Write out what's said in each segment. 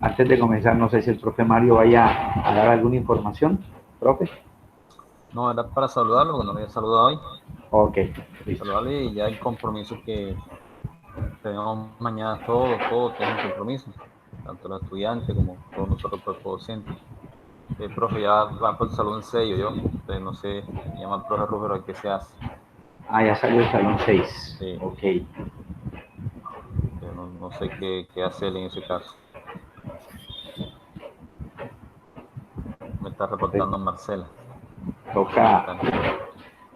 Antes de comenzar, no sé si el profe Mario vaya a dar alguna información, profe. No, era para saludarlo, porque no me había saludado hoy. Ok, listo. Saludarle y ya el compromiso que tenemos mañana, todos tenemos compromiso, tanto los estudiantes como todos nosotros, cuerpo docente. Profe, ya va por el salón 6, yo. Entonces, no sé, llama al profe Rufero a ver qué se hace. Ah, ya salió el salón 6. Sí, Ok. no sé qué hacer en ese caso. Me está Pues, reportando Marcela. toca,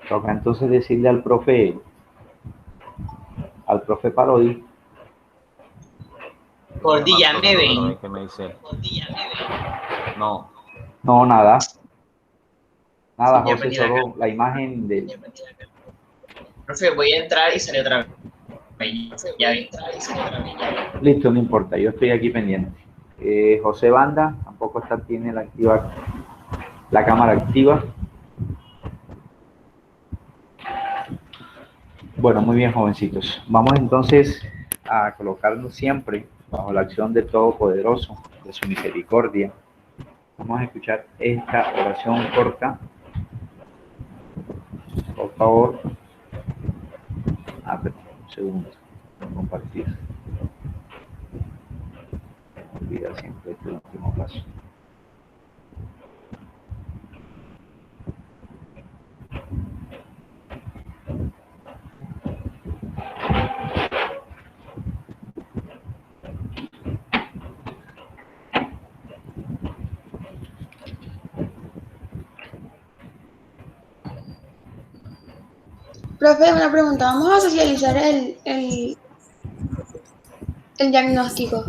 toca entonces decirle al profe Parodi. Voy a llamar al profe Cordillame Rufero a ver ven. qué me dice él. No, No, nada, nada, Sí, ya José, perdí la cara. solo la imagen de... Profe, voy a entrar y salir otra vez. Ya vi. Listo, no importa, yo estoy aquí pendiente. José Banda tampoco tiene la cámara activa. Bueno, muy bien, jovencitos. Vamos entonces a colocarnos siempre bajo la acción del Todopoderoso, de su misericordia. Vamos a escuchar esta oración corta. Por favor, un segundo, compartir. Olvida siempre este último paso. Profe, una pregunta. ¿Vamos a socializar el diagnóstico?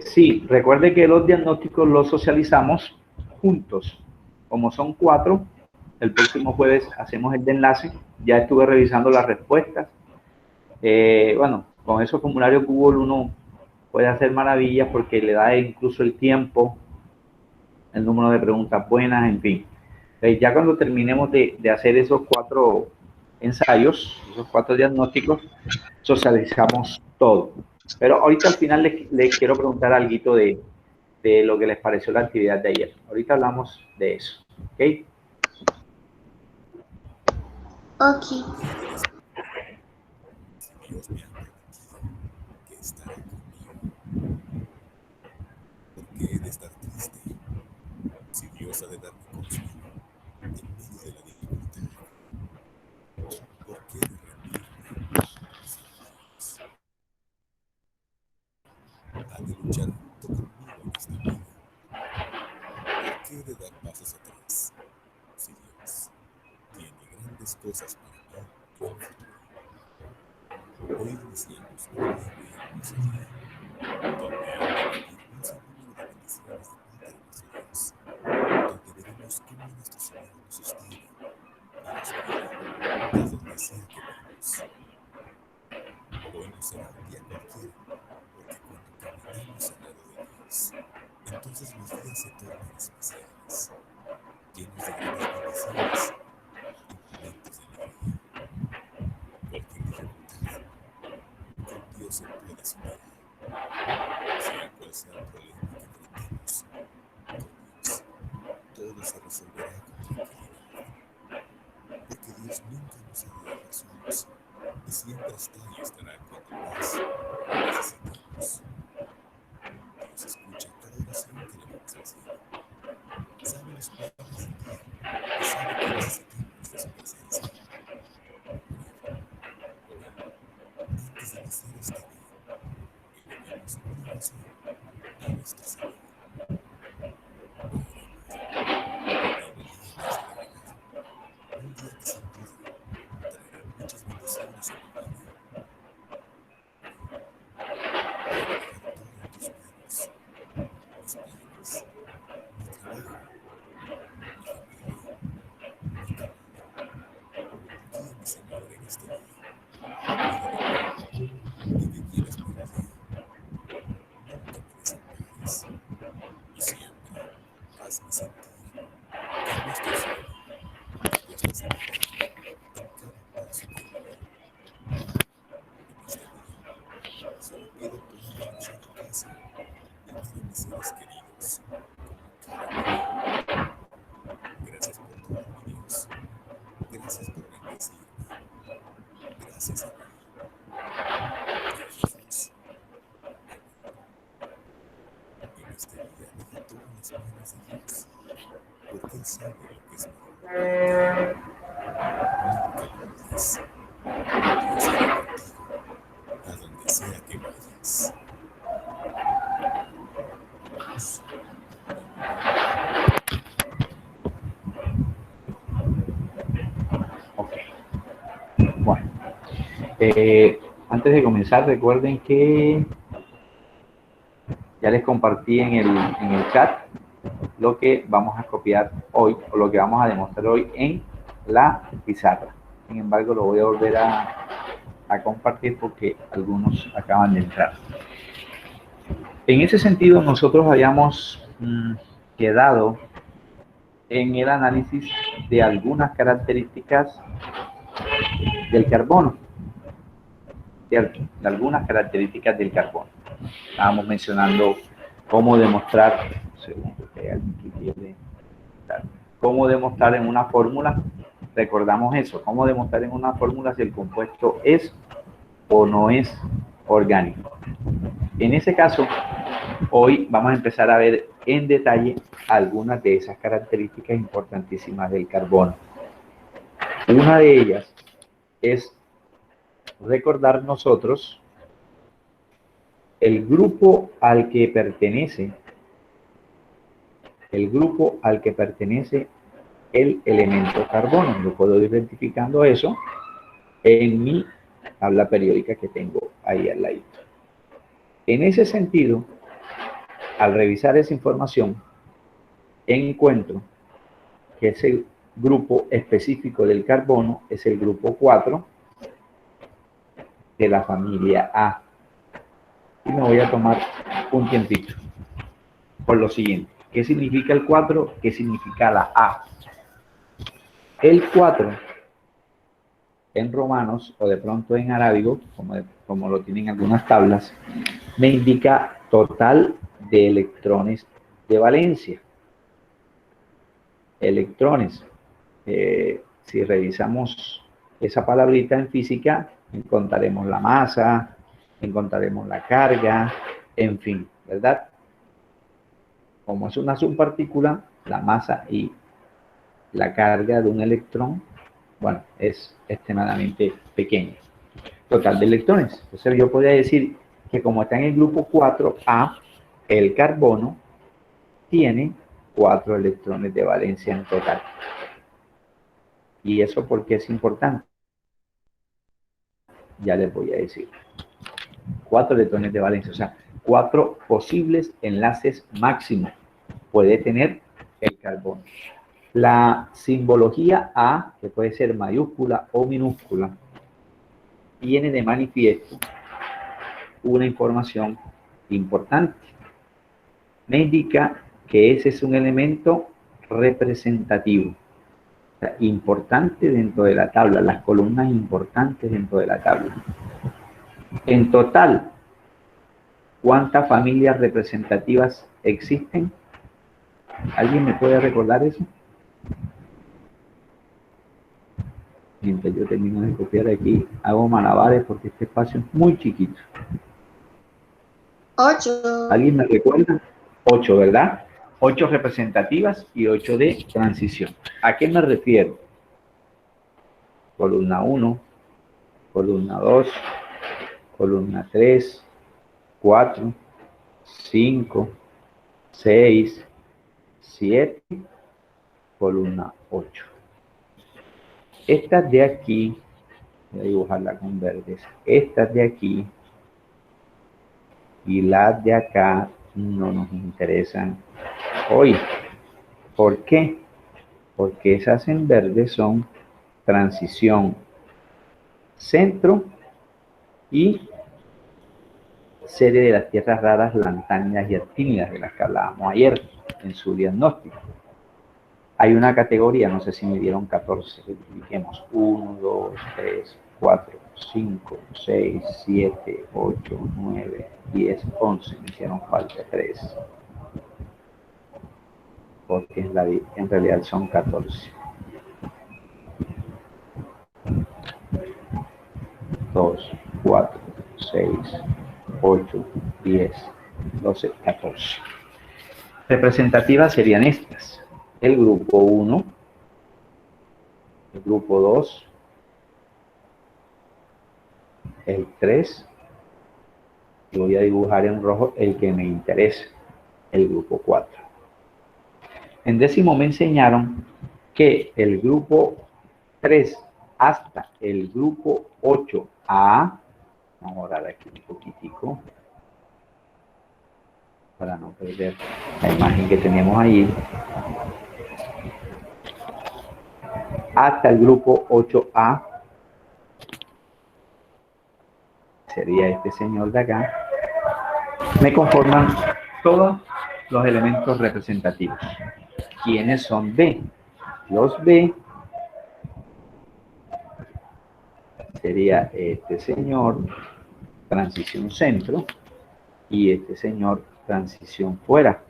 Sí, recuerde que los diagnósticos los socializamos juntos. Como son 4, el próximo jueves hacemos el de enlace. Ya estuve revisando las respuestas. Bueno, con esos formularios Google uno puede hacer maravillas porque le da incluso el tiempo, el número de preguntas buenas, en fin. Ya cuando terminemos de hacer esos 4 ensayos, esos 4 diagnósticos, socializamos todo. Pero ahorita al final les quiero preguntar algo de lo que les pareció la actividad de ayer. Ahorita hablamos de eso. ¿Ok? Ok. Dios me ha prometido que estará conmigo. ¿Por qué he de estar triste si Dios ha de darme consuelo en medio de la dificultad? ¿Por qué he de rendirme si Dios ha de luchar junto conmigo en esta vida? ¿Por qué he de dar pasos atrás si Dios tiene grandes cosas para mí en el futuro? Oíd mis siervos, proclame hermoso día, donde han de vivir un sinnúmero de bendiciones de parte de nuestro Dios, donde veremos cómo nuestro Señor nos sostiene y nos cuida de donde sea que vamos. Hoy no será un día cualquiera, porque cuando caminamos al lado de Dios, entonces los días se tornan especiales, llenos de grandes bendiciones y momentos de alegría. Cualquier dificultad, con Dios se puede superar. Sea cual sea el problema que enfrentemos, con Dios todo se resolverá con tranquilidad, porque Dios nunca nos ha de dejar solos y siempre está y estará cuando más lo necesitemos. Dios escucha cada oración que elevamos al cielo, sabe los planes del día y sabe que necesitamos de su presencia. Por ello, hoy, antes de iniciar este día, elevemos una oración a nuestro Señor. Oremos. Nuevo día me has regalado, un día que sin duda traerá muchas bendiciones a mi vida. Hoy quiero dejar todo en tus manos, mis planes, mi trabajo, mi familia, mi camino. Guíame, Señor, en este día. Cuida de mí y que guíes mi rodeo. Nunca me desampares y siempre hazme sentir que no estoy solo, que podrás facilitar en cada paso del día. En este día, solo pido pueda regresar a casa y ver a mis seres queridos como cada día. Gracias por todo, mi Dios. Gracias por bendecirme. Gracias a ti. Jesús. En este día deja todo en las manos de Dios, porque Él sabe lo que es mejor para ti. Nunca lo dudes. Dios irá contigo a donde sea que vayas. Oramos. Ok. Bueno, antes de comenzar, recuerden que ya les compartí en el chat lo que vamos a copiar hoy, o lo que vamos a demostrar hoy en la pizarra. Sin embargo, lo voy a volver a compartir porque algunos acaban de entrar. En ese sentido, nosotros habíamos quedado en el análisis de algunas características del carbono, de algunas características del carbono. Estábamos mencionando cómo demostrar, cómo demostrar en una fórmula, recordamos eso, cómo demostrar en una fórmula si el compuesto es o no es orgánico. En ese caso, hoy vamos a empezar a ver en detalle algunas de esas características importantísimas del carbono. Una de ellas es recordar nosotros el grupo al que pertenece el elemento carbono. Yo puedo ir identificando eso en mi tabla periódica que tengo ahí al lado. En ese sentido, al revisar esa información, encuentro que ese grupo específico del carbono es el grupo 4 de la familia A. Y me voy a tomar un tiempito por lo siguiente. ¿Qué significa el 4? ¿Qué significa la A? El 4 en romanos o de pronto en arábigo, como lo tienen algunas tablas, me indica total de electrones de valencia. Electrones. Si revisamos esa palabrita en física, encontraremos la masa, encontraremos la carga, en fin, ¿verdad? Como es una subpartícula, la masa y la carga de un electrón, bueno, es extremadamente pequeña. Total de electrones. Entonces yo podría decir que como está en el grupo 4A, el carbono tiene 4 electrones de valencia en total. ¿Y eso por qué es importante? Ya les voy a decir. 4 electrones de valencia, o sea, 4 posibles enlaces máximos puede tener el carbono. La simbología A, que puede ser mayúscula o minúscula, tiene de manifiesto una información importante. Me indica que ese es un elemento representativo, o sea, importante dentro de la tabla, las columnas importantes dentro de la tabla. En total, ¿cuántas familias representativas existen? ¿Alguien me puede recordar eso? Mientras yo termino de copiar aquí, hago malabares porque este espacio es muy chiquito. 8. ¿Alguien me recuerda? 8, ¿verdad? 8 representativas y 8 de transición. ¿A qué me refiero? Columna 1, columna 2, columna 3, 4, 5, 6, 7, columna 8. Estas de aquí, voy a dibujarla con verdes, estas de aquí y las de acá no nos interesan hoy. ¿Por qué? Porque esas en verde son transición, centro y serie de las tierras raras, lantánidas y actínidas de las que hablábamos ayer en su diagnóstico. Hay una categoría, no sé si me dieron 14, dijimos 1, 2, 3, 4, 5, 6, 7, 8, 9, 10, 11, me hicieron falta 3, porque en realidad son 14. 2, 4, 6, 8, 10, 12, 14. Representativas serían estas. El grupo 1, el grupo 2, el 3, y voy a dibujar en rojo el que me interesa, el grupo 4. En décimo me enseñaron que el grupo 3 hasta el grupo 8A, vamos a borrar aquí un poquitico, para no perder la imagen que tenemos ahí, hasta el grupo 8A, sería este señor de acá, me conforman todos los elementos representativos. ¿Quiénes son B? Los B sería este señor, transición centro, y este señor, transición fuera.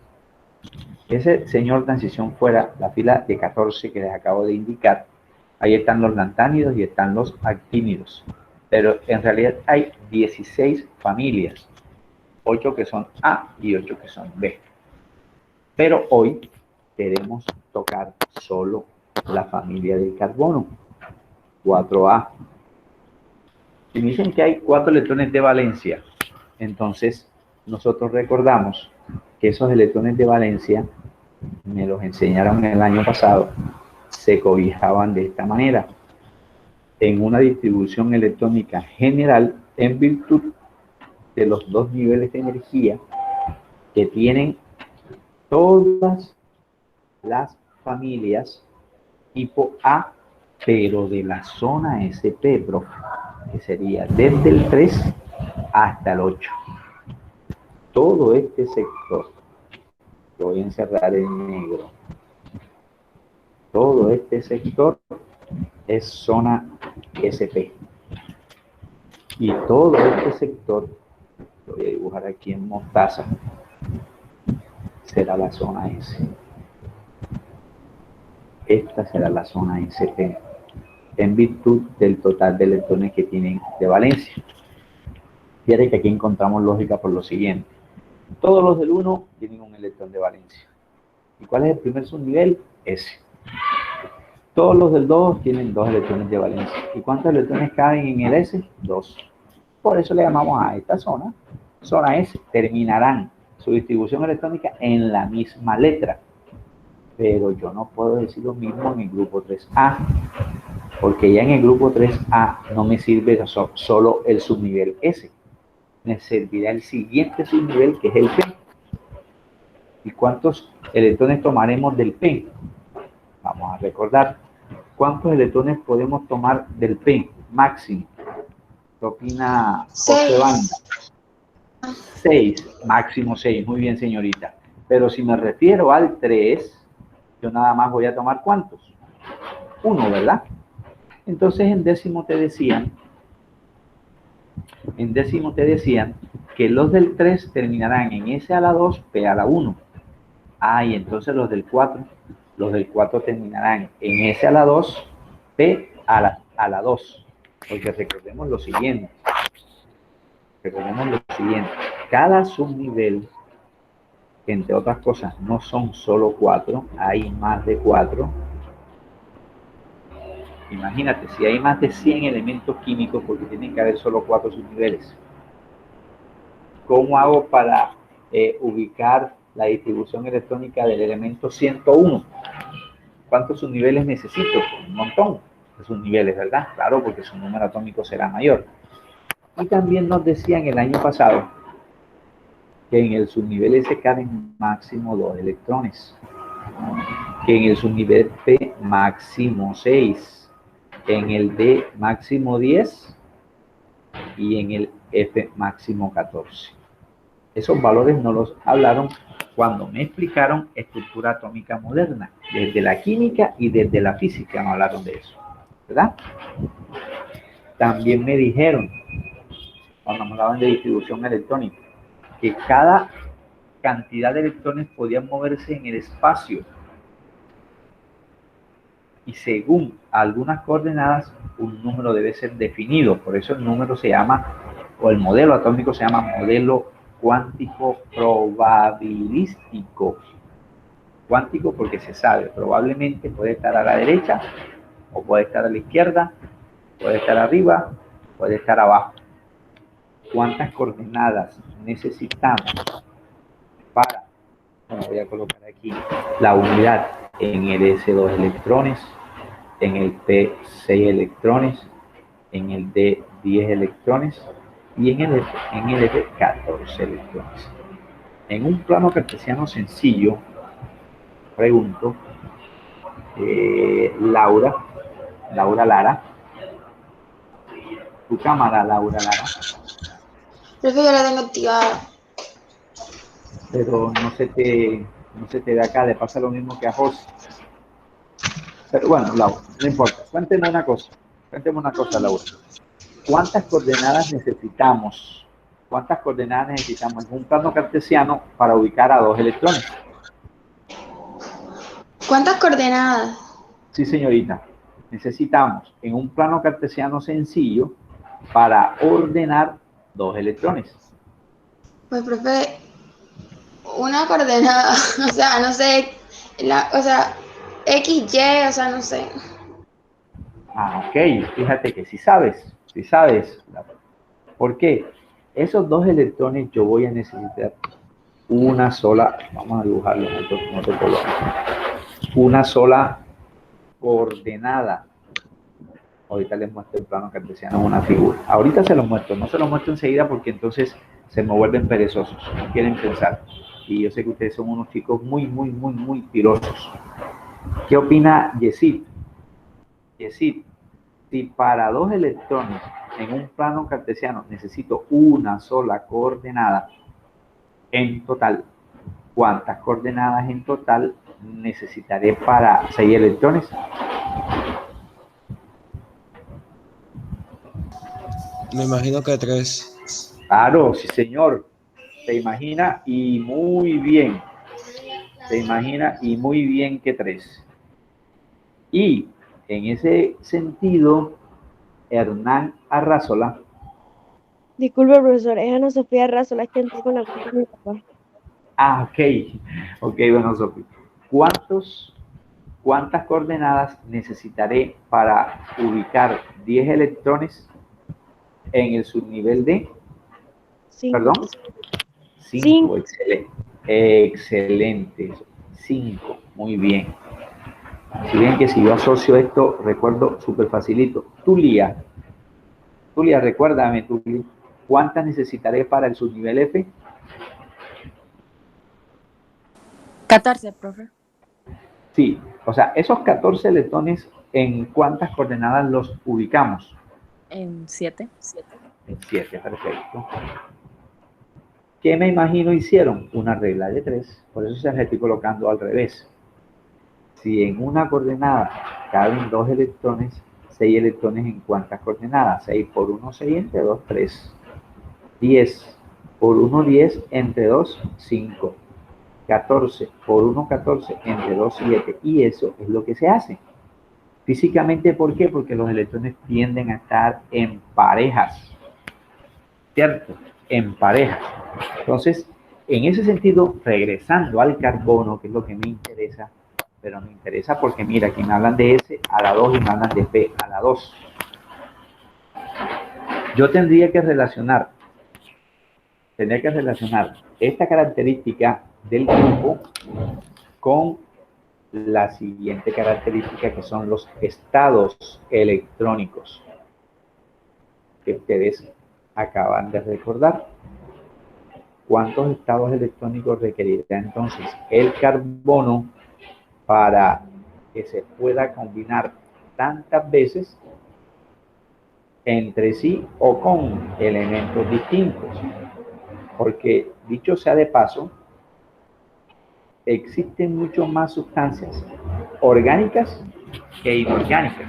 Ese señor transición fuera, la fila de 14 que les acabo de indicar, ahí están los lantánidos y están los actínidos. Pero en realidad hay 16 familias, 8 que son A y 8 que son B. Pero hoy queremos tocar solo la familia del carbono, 4A. Si me dicen que hay 4 electrones de valencia, entonces nosotros recordamos que esos electrones de valencia, me los enseñaron el año pasado, se cobijaban de esta manera, en una distribución electrónica general en virtud de los dos niveles de energía que tienen todas las familias tipo A, pero de la zona SP, profe, que sería desde el 3 hasta el 8. Todo este sector, lo voy a encerrar en negro, todo este sector es zona SP. Y todo este sector, lo voy a dibujar aquí en mostaza, será la zona S. Esta será la zona SP, en virtud del total de electrones que tienen de valencia. Fíjate que aquí encontramos lógica por lo siguiente. Todos los del 1 tienen un electrón de valencia. ¿Y cuál es el primer subnivel? S. Todos los del 2 tienen 2 electrones de valencia. ¿Y cuántos electrones caben en el S? 2. Por eso le llamamos a esta zona, zona S. Terminarán su distribución electrónica en la misma letra. Pero yo no puedo decir lo mismo en el grupo 3A, porque ya en el grupo 3A no me sirve solo el subnivel S. Me servirá el siguiente subnivel, que es el P. ¿Y cuántos electrones tomaremos del P? Vamos a recordar. ¿Cuántos electrones podemos tomar del P máximo? ¿Qué opina José Banda? 6, máximo 6. Muy bien, señorita. Pero si me refiero al 3, yo nada más voy a tomar ¿cuántos? 1, ¿verdad? Entonces en décimo te decían que los del 3 terminarán en S a la 2, P a la 1. Y entonces los del 4 terminarán en S a la 2, P a la 2. Porque recordemos lo siguiente. Cada subnivel, entre otras cosas, no son solo 4, hay más de 4. Imagínate, si hay más de 100 elementos químicos, porque tienen que haber solo 4 subniveles. ¿Cómo hago para ubicar la distribución electrónica del elemento 101? ¿Cuántos subniveles necesito? Un montón de subniveles, ¿verdad? Claro, porque su número atómico será mayor. Y también nos decían el año pasado que en el subnivel S caben máximo 2 electrones, que en el subnivel P máximo 6, en el D máximo 10 y en el F máximo 14. Esos valores no los hablaron cuando me explicaron estructura atómica moderna, desde la química y desde la física me hablaron de eso, ¿verdad? También me dijeron, cuando me hablaban de distribución electrónica, que cada cantidad de electrones podían moverse en el espacio y según algunas coordenadas un número debe ser definido. Por eso el número se llama, o el modelo atómico se llama modelo cuántico probabilístico. Cuántico porque se sabe, probablemente puede estar a la derecha o puede estar a la izquierda, puede estar arriba, puede estar abajo. ¿Cuántas coordenadas necesitamos para, bueno, voy a colocar aquí la unidad en el S2 electrones, en el P6 electrones, en el D 10 electrones y en el F 14 electrones? En un plano cartesiano sencillo, pregunto, Laura Lara, tu cámara, Laura Lara, Profe, yo la tengo activada. pero no se te da acá, le pasa lo mismo que a José. Pero bueno, Laura, no importa. Cuénteme una cosa, Laura. ¿Cuántas coordenadas necesitamos? ¿Cuántas coordenadas necesitamos en un plano cartesiano para ubicar a dos electrones? ¿Cuántas coordenadas? Sí, señorita. Necesitamos en un plano cartesiano sencillo para ordenar dos electrones. Pues, profe, una coordenada, o sea, no sé, o sea, X, Y, o sea, no sé. Ah, ok. Fíjate que sí sabes. ¿Por qué? Esos dos electrones yo voy a necesitar una sola, vamos a dibujarlo en otro color, una sola coordenada. Ahorita les muestro el plano cartesiano una figura. Ahorita se los muestro, no se los muestro enseguida porque entonces se me vuelven perezosos, no quieren pensar. Y yo sé que ustedes son unos chicos muy pilosos. ¿Qué opina Yesid? Yesid, si para dos electrones en un plano cartesiano necesito una sola coordenada, en total, ¿cuántas coordenadas en total necesitaré para 6 electrones? Me imagino que 3. Claro, sí, señor. Se imagina y muy bien. Que 3. Y en ese sentido, Hernán Arrazola. Disculpe, profesor, es Ana Sofía Arrazola, es que entré con la cuenta de mi papá. Ah, ok, bueno, Sofía. ¿Cuántas coordenadas necesitaré para ubicar 10 electrones en el subnivel D? 5. ¿Perdón? 5, excelente. 5, muy bien. Si bien que si yo asocio esto, recuerdo súper facilito. Tulia, recuérdame, Tulia, ¿cuántas necesitaré para el subnivel F? 14, profe. Sí, o sea, esos 14 electrones, ¿en cuántas coordenadas los ubicamos? En 7. En 7, perfecto. ¿Qué me imagino hicieron? Una regla de 3, por eso se las estoy colocando al revés. Si en una coordenada caben 2 electrones, 6 electrones en cuántas coordenadas? 6 por 1, 6, entre 2, 3. 10 por 1, 10, entre 2, 5. 14 por 1, 14, entre 2, 7. Y eso es lo que se hace. Físicamente, ¿por qué? Porque los electrones tienden a estar en parejas. ¿Cierto? En parejas. Entonces, en ese sentido, regresando al carbono, que es lo que me interesa, pero me interesa porque mira, aquí me hablan de S a la 2 y me hablan de P a la 2. Yo tendría que relacionar esta característica del grupo con la siguiente característica, que son los estados electrónicos que ustedes acaban de recordar. ¿Cuántos estados electrónicos requerirá entonces el carbono para que se pueda combinar tantas veces entre sí o con elementos distintos? Porque, dicho sea de paso, existen mucho más sustancias orgánicas que inorgánicas.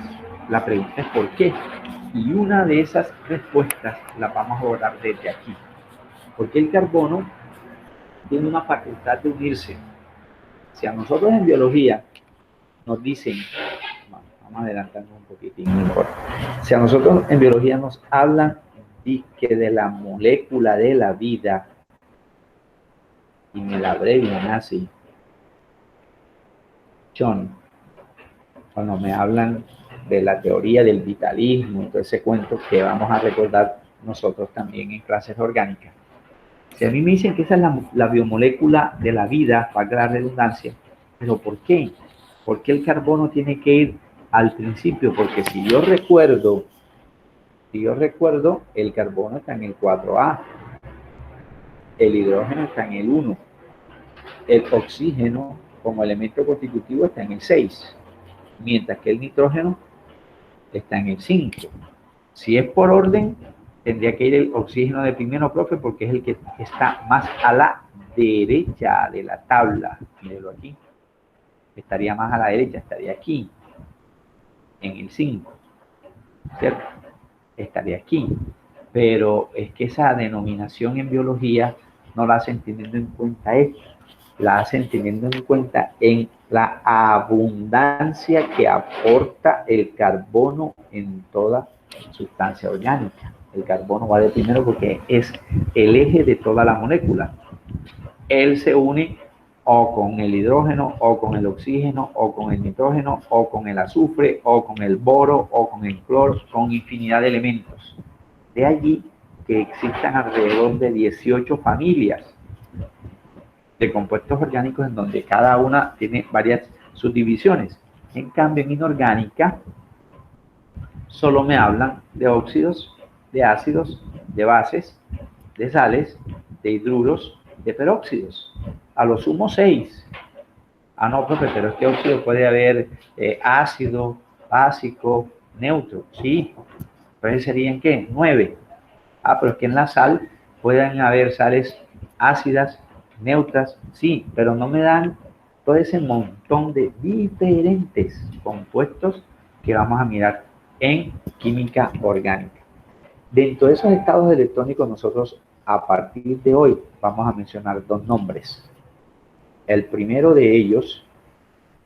La pregunta es ¿por qué? Y una de esas respuestas la vamos a abordar desde aquí. Porque el carbono tiene una facultad de unirse. Si a nosotros en biología nos dicen, vamos adelantando un poquitín mejor. Si a nosotros en biología nos hablan de la molécula de la vida, y me la abrevian así, John, cuando me hablan de la teoría del vitalismo, todo ese cuento que vamos a recordar nosotros también en clases orgánicas. Si a mí me dicen que esa es la biomolécula de la vida, valga la redundancia, ¿pero por qué? ¿Por qué el carbono tiene que ir al principio? Porque si yo recuerdo, el carbono está en el 4A, el hidrógeno está en el 1, el oxígeno como elemento constitutivo está en el 6, mientras que el nitrógeno está en el 5. Si es por orden, tendría que ir el oxígeno de primero, profe, porque es el que está más a la derecha de la tabla. Mírenlo aquí. Estaría más a la derecha, estaría aquí, en el 5, ¿cierto? Estaría aquí. Pero es que esa denominación en biología no la hacen teniendo en cuenta esto. La hacen teniendo en cuenta en la abundancia que aporta el carbono en toda sustancia orgánica. El carbono va de primero porque es el eje de toda la molécula. Él se une o con el hidrógeno, o con el oxígeno, o con el nitrógeno, o con el azufre, o con el boro, o con el cloro, con infinidad de elementos. De allí que existan alrededor de 18 familias de compuestos orgánicos en donde cada una tiene varias subdivisiones. En cambio, en inorgánica, solo me hablan de óxidos, de ácidos, de bases, de sales, de hidruros, de peróxidos. A lo sumo 6. Ah, no, profe, pero es que óxido puede haber ácido, básico, neutro. Sí, entonces serían ¿qué? 9. Ah, pero es que en la sal pueden haber sales ácidas, neutras, sí, pero no me dan todo ese montón de diferentes compuestos que vamos a mirar en química orgánica. Dentro de esos estados electrónicos nosotros a partir de hoy vamos a mencionar 2 nombres. El primero de ellos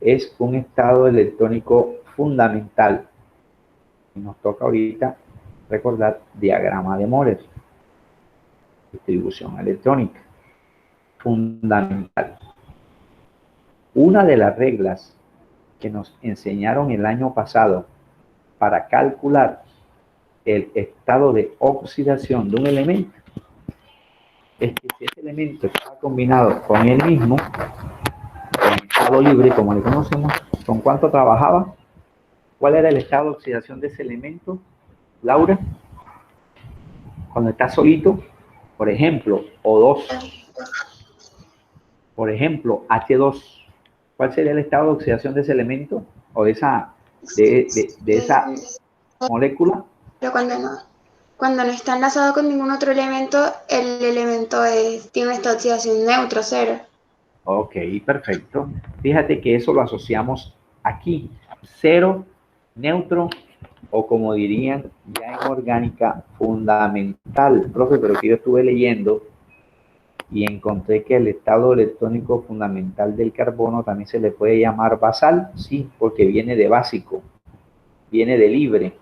es un estado electrónico fundamental. Y nos toca ahorita recordar diagrama de Moller, distribución electrónica. Fundamental. Una de las reglas que nos enseñaron el año pasado para calcular el estado de oxidación de un elemento es que si ese elemento está combinado con el mismo, en estado libre, como le conocemos, ¿con cuánto trabajaba? ¿Cuál era el estado de oxidación de ese elemento, Laura? Cuando está solito, por ejemplo, O2. Por ejemplo, H2. ¿Cuál sería el estado de oxidación de ese elemento o de esa molécula? Pero cuando no está enlazado con ningún otro elemento, el elemento tiene una estado de oxidación neutro, 0. Ok, perfecto. Fíjate que eso lo asociamos aquí. 0, neutro, o como dirían ya en orgánica, fundamental. Profe, pero que yo estuve leyendo y encontré que el estado electrónico fundamental del carbono también se le puede llamar basal. Sí, porque viene de básico, viene de libre.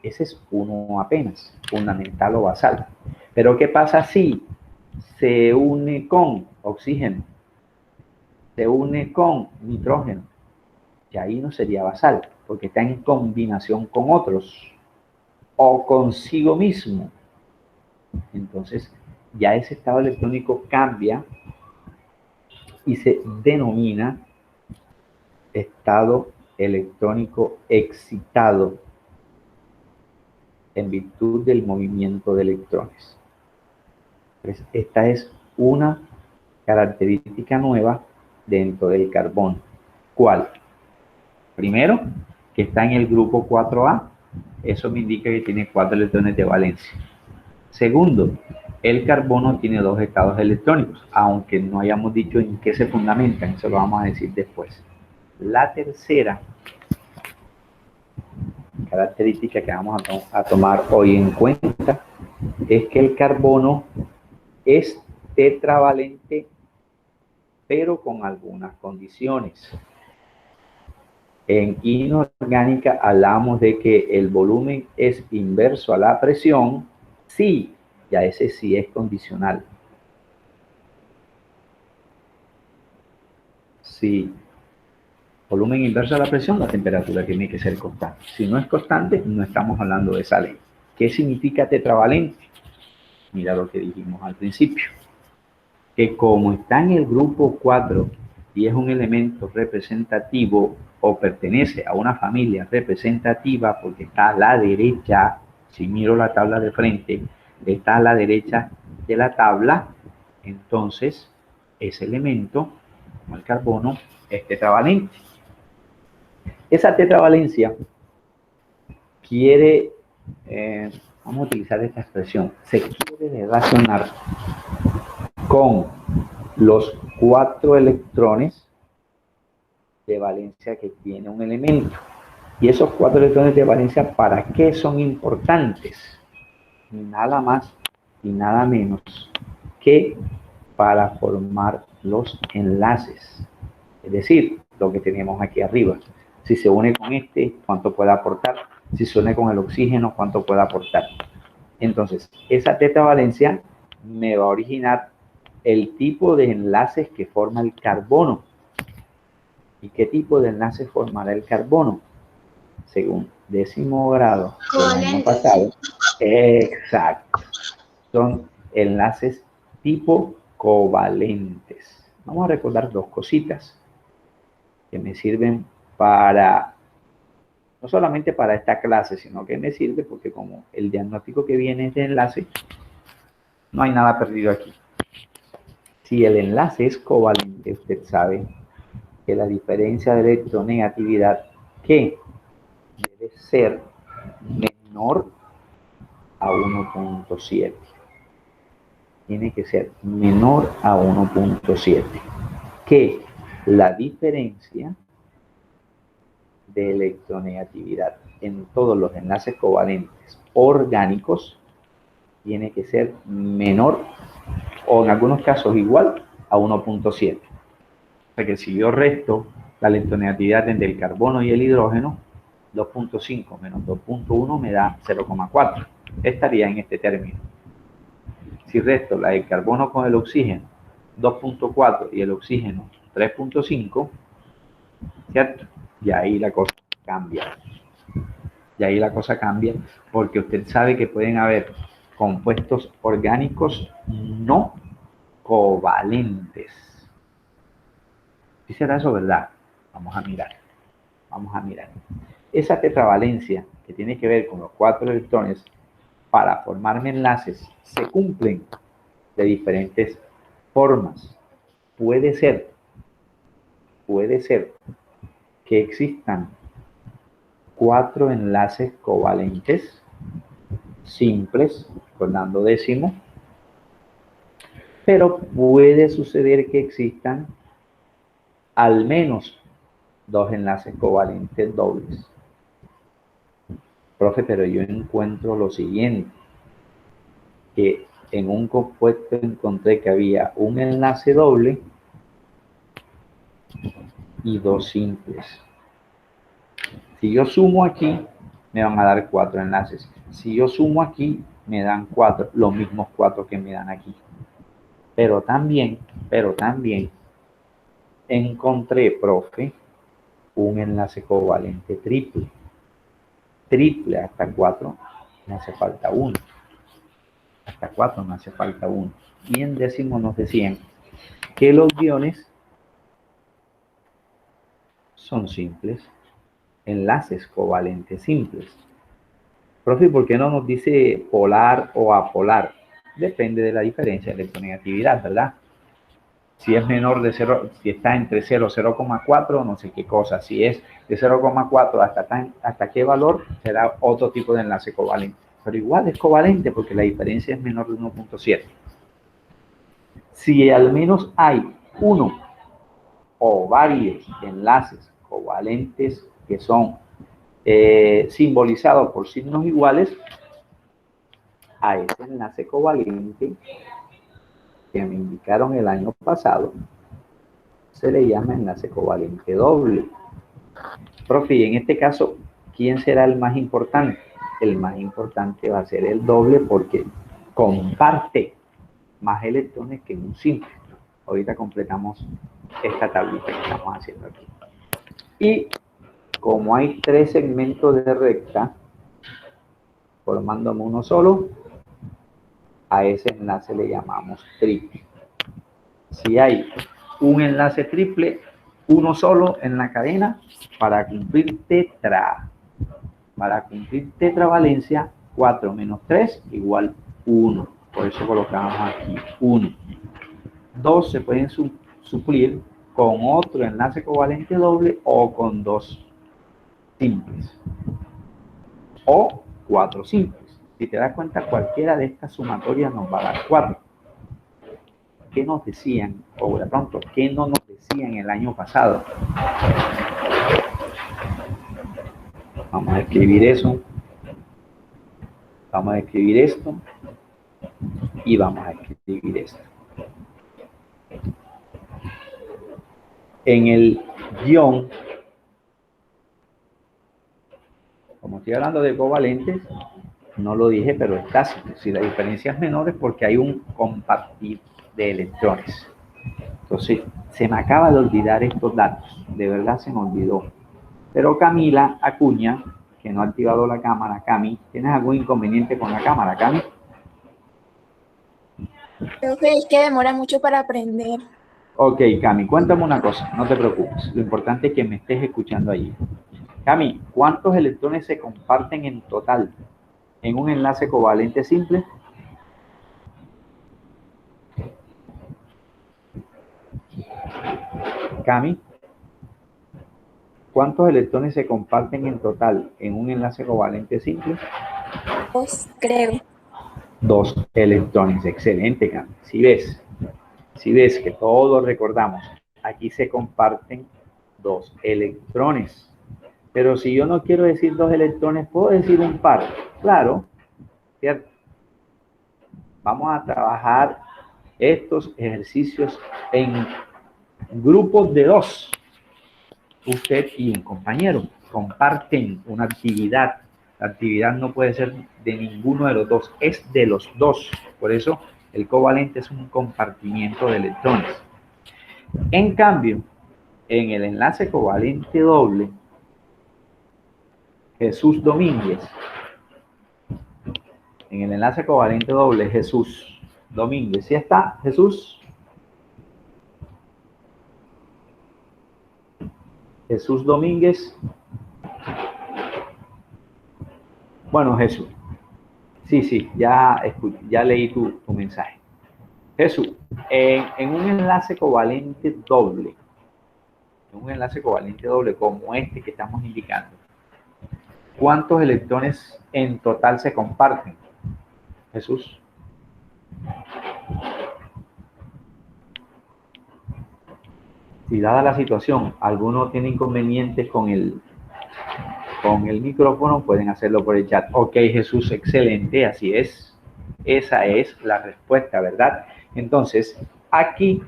Ese es uno apenas, fundamental o basal. Pero ¿qué pasa si se une con oxígeno, se une con nitrógeno? Y ahí no sería basal, porque está en combinación con otros o consigo mismo. Entonces, ya ese estado electrónico cambia y se denomina estado electrónico excitado en virtud del movimiento de electrones. Pues esta es una característica nueva dentro del carbono. ¿Cuál? Primero, que está en el grupo 4A. Eso me indica que tiene 4 electrones de valencia. Segundo, el carbono tiene dos estados electrónicos, aunque no hayamos dicho en qué se fundamentan, eso lo vamos a decir después. La tercera característica que vamos a tomar hoy en cuenta es que el carbono es tetravalente, pero con algunas condiciones. En inorgánica hablamos de que el volumen es inverso a la presión, sí, ya ese sí es condicional. Si volumen inverso a la presión, la temperatura tiene que ser constante. Si no es constante, no estamos hablando de esa ley. ¿Qué significa tetravalente? Mira lo que dijimos al principio. Que como está en el grupo 4 y es un elemento representativo o pertenece a una familia representativa porque está a la derecha, si miro la tabla de frente, está a la derecha de la tabla, entonces ese elemento, como el carbono, es tetravalente. Esa tetravalencia quiere, vamos a utilizar esta expresión, se quiere relacionar con los 4 electrones de valencia que tiene un elemento. Y esos 4 electrones de valencia, ¿para qué son importantes? Nada más y nada menos que para formar los enlaces. Es decir, lo que tenemos aquí arriba. Si se une con este, ¿cuánto puede aportar? Si se une con el oxígeno, ¿cuánto puede aportar? Entonces, esa tetravalencia me va a originar el tipo de enlaces que forma el carbono. ¿Y qué tipo de enlaces formará el carbono? Según 10º grado del año pasado. Exacto. Son enlaces tipo covalentes. Vamos a recordar 2 cositas que me sirven para, no solamente para esta clase, sino que me sirve porque como el diagnóstico que viene es de enlace, no hay nada perdido aquí. Si el enlace es covalente, usted sabe que la diferencia de electronegatividad que debe ser menor a 1.7. Tiene que ser menor a 1.7. Que la diferencia de electronegatividad en todos los enlaces covalentes orgánicos tiene que ser menor o en algunos casos igual a 1.7. O sea que si yo resto la electronegatividad entre el carbono y el hidrógeno, 2.5 menos 2.1 me da 0.4. Estaría en este término. Si resto la del carbono con el oxígeno, 2.4 y el oxígeno 3.5, ¿cierto? Y ahí la cosa cambia. Y ahí la cosa cambia porque usted sabe que pueden haber compuestos orgánicos no covalentes. ¿Sí será eso verdad? Vamos a mirar. Vamos a mirar. Esa tetravalencia que tiene que ver con los 4 electrones para formarme enlaces se cumplen de diferentes formas. Puede ser que existan 4 enlaces covalentes simples, recordando décimo, pero puede suceder que existan al menos 2 enlaces covalentes dobles. Profe, pero yo encuentro lo siguiente, que en un compuesto encontré que había un enlace doble y 2 simples. Si yo sumo aquí, me van a dar 4 enlaces. Si yo sumo aquí, me dan 4, los mismos 4 que me dan aquí. Pero también encontré, profe, un enlace covalente triple. Triple hasta 4, me hace falta 1. Hasta 4 me hace falta 1. Y en décimo nos decían que los iones son simples, enlaces covalentes simples. Profe, ¿por qué no nos dice polar o apolar? Depende de la diferencia de electronegatividad, ¿verdad? Si es menor de 0, si está entre 0 y 0,4, no sé qué cosa. Si es de 0,4 hasta qué valor, será otro tipo de enlace covalente. pero igual es covalente porque la diferencia es menor de 1.7. Si al menos hay uno o varios enlaces covalentes que son simbolizados por signos iguales, a ese enlace covalente que me indicaron el año pasado se le llama enlace covalente doble. Profe, y en este caso, ¿quién será el más importante? El más importante va a ser el doble porque comparte más electrones que en un simple. Ahorita completamos esta tablita que estamos haciendo aquí. Y como hay 3 segmentos de recta, formándome uno solo, a ese enlace le llamamos triple. Si hay un enlace triple, uno solo en la cadena, para cumplir tetra. Para cumplir tetravalencia, 4 menos 3 igual 1. Por eso colocamos aquí 1. 2 se pueden suplir con otro enlace covalente doble o con 2 simples. O 4 simples. Si te das cuenta, cualquiera de estas sumatorias nos va a dar 4. ¿Qué nos decían? O de pronto, ¿qué no nos decían el año pasado? Vamos a escribir eso. Vamos a escribir esto. Y vamos a escribir esto. En el guión, como estoy hablando de covalentes, no lo dije, pero es tácito. Si la diferencia es menor es porque hay un compartir de electrones. Entonces, se me acaba de olvidar estos datos. De verdad se me olvidó. Pero Camila Acuña, que no ha activado la cámara, Cami, ¿tienes algún inconveniente con la cámara, Cami? Profe, es que demora mucho para aprender. Ok, Cami, cuéntame una cosa, no te preocupes. Lo importante es que me estés escuchando allí. Cami, ¿cuántos electrones se comparten en total en un enlace covalente simple? Cami, ¿cuántos electrones se comparten en total en un enlace covalente simple? 2, creo. 2 electrones. Excelente, Cami. Si ves que todos recordamos, aquí se comparten 2 electrones. Pero si yo no quiero decir 2 electrones, puedo decir un par. Claro, ¿cierto? Vamos a trabajar estos ejercicios en grupos de 2. Usted y un compañero comparten una actividad. La actividad no puede ser de ninguno de los 2, es de los 2. Por eso el covalente es un compartimiento de electrones. En cambio, en el enlace covalente doble, Jesús Domínguez, en el enlace covalente doble, Jesús Domínguez, ¿sí está, Jesús? Jesús Domínguez. Bueno, Jesús. Sí, ya leí tu mensaje. Jesús, en un enlace covalente doble, como este que estamos indicando, ¿cuántos electrones en total se comparten? Jesús. Si dada la situación, alguno tiene inconvenientes con el micrófono, pueden hacerlo por el chat. Ok, Jesús, excelente, así es. Esa es la respuesta, ¿verdad? Entonces, aquí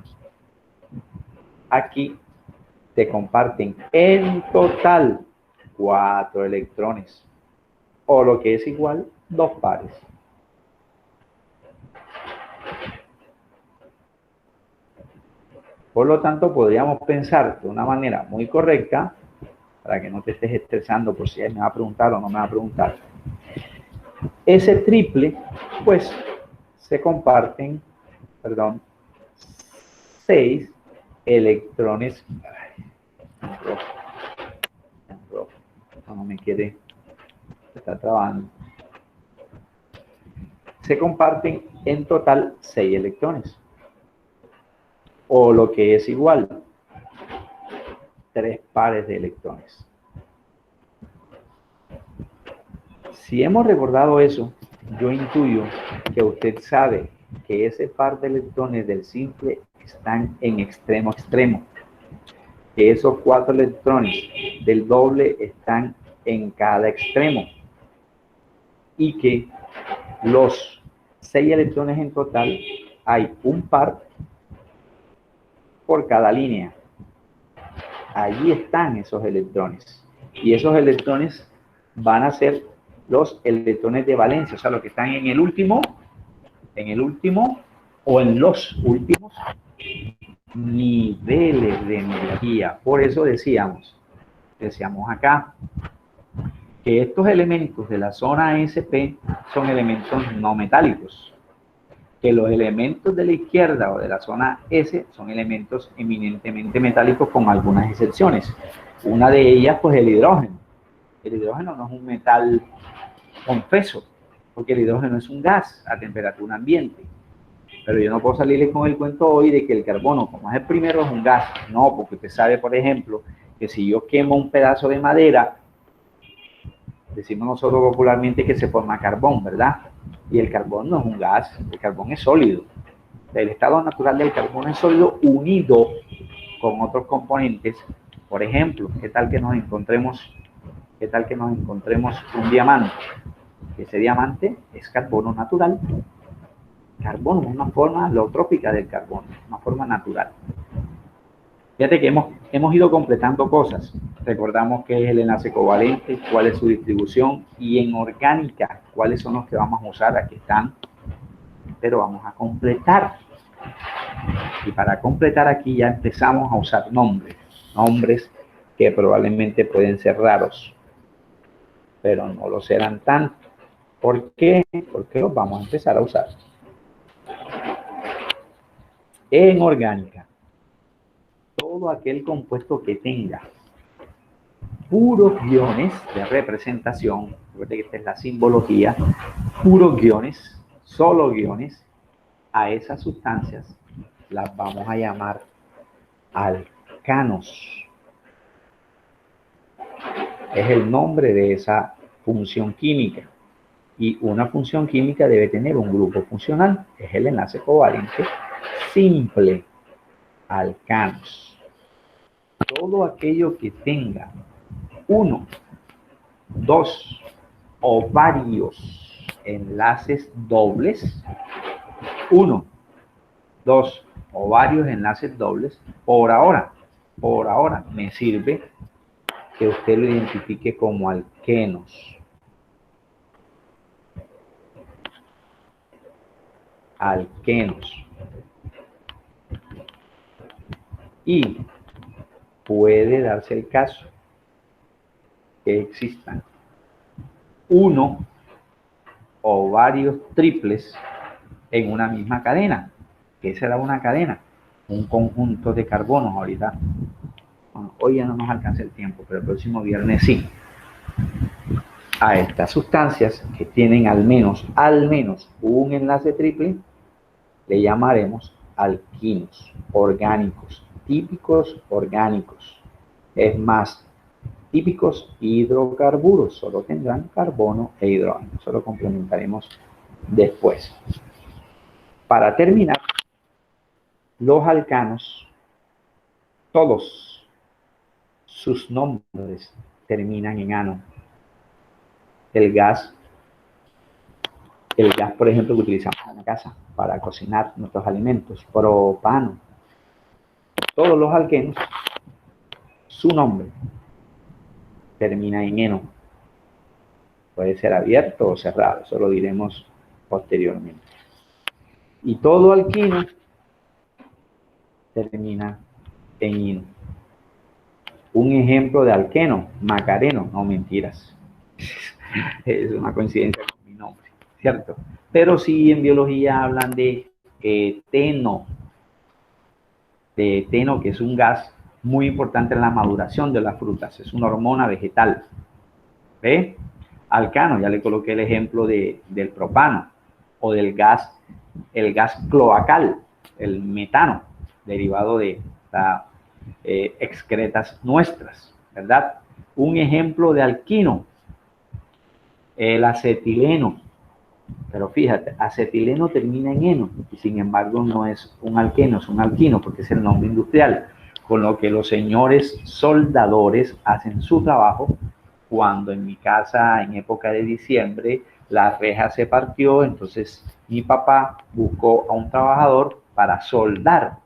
te comparten en total 4 electrones, o lo que es igual, 2 pares. Por lo tanto, podríamos pensar de una manera muy correcta, para que no te estés estresando por si me va a preguntar o no me va a preguntar. Ese triple, pues, se comparten, 6 electrones. No me quiere, se está trabando. Se comparten en total 6 electrones. O lo que es igual, 3 pares de electrones. Si hemos recordado eso, yo intuyo que usted sabe que ese par de electrones del simple están en extremo a extremo, que esos 4 electrones del doble están en cada extremo y que los 6 electrones en total hay un par por cada línea. Allí están esos electrones y esos electrones van a ser los electrones de valencia, o sea, los que están en el último o en los últimos niveles de energía. Por eso decíamos acá que estos elementos de la zona SP son elementos no metálicos, que los elementos de la izquierda o de la zona S son elementos eminentemente metálicos con algunas excepciones. Una de ellas, pues el hidrógeno. El hidrógeno no es un metal confeso, porque el hidrógeno es un gas a temperatura ambiente. Pero yo no puedo salirles con el cuento hoy de que el carbono, como es el primero, es un gas. No, porque usted sabe, por ejemplo, que si yo quemo un pedazo de madera, decimos nosotros popularmente que se forma carbón, ¿verdad? Y el carbón no es un gas, el carbón es sólido. El estado natural del carbón es sólido unido con otros componentes. Por ejemplo, ¿qué tal que nos encontremos un diamante? Ese diamante es carbono natural. Carbono es una forma alotrópica del carbono, una forma natural. Fíjate que hemos ido completando cosas. Recordamos qué es el enlace covalente, cuál es su distribución, y en orgánica, cuáles son los que vamos a usar. Aquí están, pero vamos a completar. Y para completar aquí ya empezamos a usar nombres que probablemente pueden ser raros, pero no lo serán tanto. ¿Por qué? Porque los vamos a empezar a usar. En orgánica, todo aquel compuesto que tenga puros guiones de representación, recuerde que esta es la simbología, puros guiones, solo guiones, a esas sustancias las vamos a llamar alcanos. Es el nombre de esa función química. Y una función química debe tener un grupo funcional, es el enlace covalente simple, alcanos. Todo aquello que tenga 1, 2 o varios enlaces dobles, 1, 2 o varios enlaces dobles, por ahora me sirve que usted lo identifique como alquenos. Alquenos. Y puede darse el caso que existan 1 o varios triples en una misma cadena. ¿Qué será una cadena? Un conjunto de carbonos. Ahorita, bueno, hoy ya no nos alcanza el tiempo, pero el próximo viernes sí. A estas sustancias que tienen al menos un enlace triple le llamaremos alquinos orgánicos, típicos orgánicos. Es más, típicos hidrocarburos, solo tendrán carbono e hidrógeno. Eso lo complementaremos después. Para terminar, los alcanos, todos sus nombres terminan en ano. El gas, por ejemplo, que utilizamos en la casa para cocinar nuestros alimentos, propano. Todos los alquenos, su nombre termina en eno. Puede ser abierto o cerrado, eso lo diremos posteriormente. Y todo alquino termina en ino. Un ejemplo de alqueno, macareno, no mentiras. Es una coincidencia con mi nombre, ¿cierto? Pero sí en biología hablan de eteno, que es un gas muy importante en la maduración de las frutas, es una hormona vegetal. ¿Ve? Alcano, ya le coloqué el ejemplo del propano, o del gas, el gas cloacal, el metano, derivado de las excretas nuestras, ¿verdad? Un ejemplo de alquino, el acetileno, Pero fíjate, acetileno termina en eno y sin embargo no es un alqueno, es un alquino porque es el nombre industrial. Con lo que los señores soldadores hacen su trabajo. Cuando en mi casa, en época de diciembre, la reja se partió, entonces mi papá buscó a un trabajador para soldar.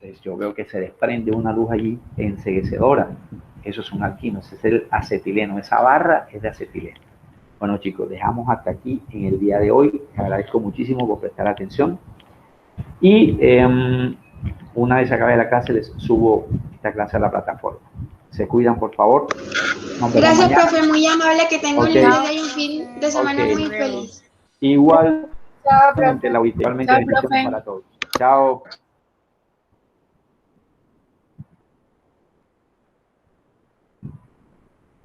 Entonces yo veo que se desprende una luz allí enceguecedora. Eso es un alquino, ese es el acetileno. Esa barra es de acetileno. Bueno, chicos, dejamos hasta aquí en el día de hoy. Les agradezco muchísimo por prestar atención. Y una vez acabe la clase, les subo esta clase a la plataforma. Se cuidan, por favor. Gracias, profe, muy amable, que tenga un lindo día y un fin de semana Ok. muy feliz. Igual, Chao, profe. igualmente, Chao, profe. para todos. Chao.